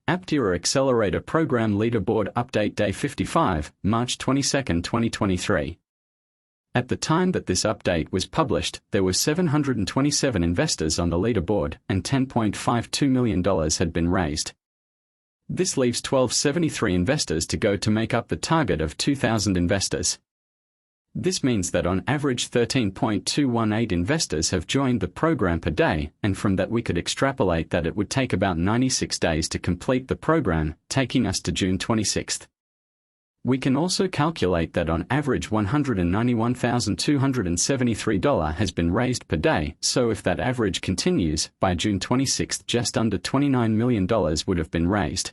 Aptera Accelerator Program Leaderboard Update Day 55, March 22, 2023. At the time that this update was published, there were 727 investors on the leaderboard, and $10.52 million had been raised. This leaves 1,273 investors to go to make up the target of 2,000 investors. This means that on average 13.218 investors have joined the program per day, and from that we could extrapolate that it would take about 96 days to complete the program, taking us to June 26. We can also calculate that on average $191,273 has been raised per day, so if that average continues, by June 26 just under $29 million would have been raised.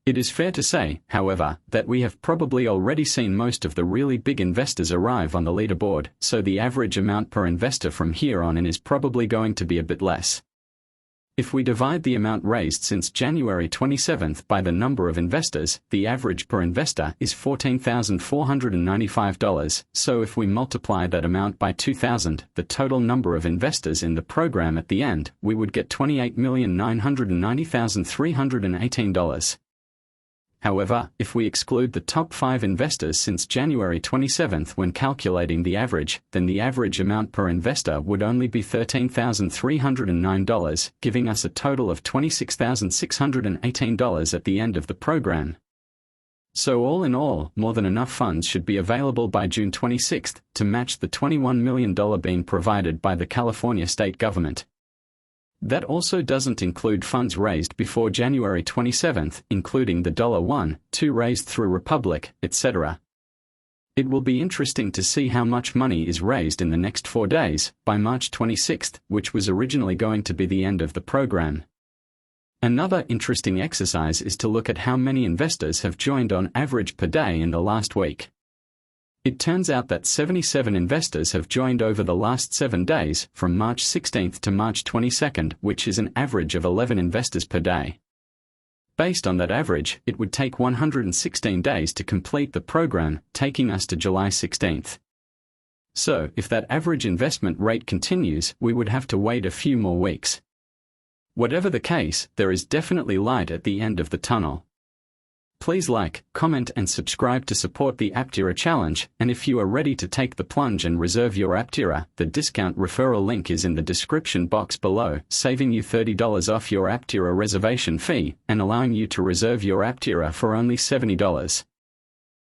It is fair to say, however, that we have probably already seen most of the really big investors arrive on the leaderboard, so the average amount per investor from here on in is probably going to be a bit less. If we divide the amount raised since January 27 by the number of investors, the average per investor is $14,495, so if we multiply that amount by 2,000, the total number of investors in the program at the end, we would get $28,990,318. However, if we exclude the top 5 investors since January 27 when calculating the average, then the average amount per investor would only be $13,309, giving us a total of $26,618 at the end of the program. So all in all, more than enough funds should be available by June 26 to match the $21 million being provided by the California state government. That also doesn't include funds raised before January 27, including the $1, $2 raised through Republic, etc. It will be interesting to see how much money is raised in the next 4 days, by March 26, which was originally going to be the end of the program. Another interesting exercise is to look at how many investors have joined on average per day in the last week. It turns out that 77 investors have joined over the last 7 days, from March 16 to March 22, which is an average of 11 investors per day. Based on that average, it would take 116 days to complete the program, taking us to July 16. So, if that average investment rate continues, we would have to wait a few more weeks. Whatever the case, there is definitely light at the end of the tunnel. Please like, comment and subscribe to support the Aptera Challenge, and if you are ready to take the plunge and reserve your Aptera, the discount referral link is in the description box below, saving you $30 off your Aptera reservation fee, and allowing you to reserve your Aptera for only $70.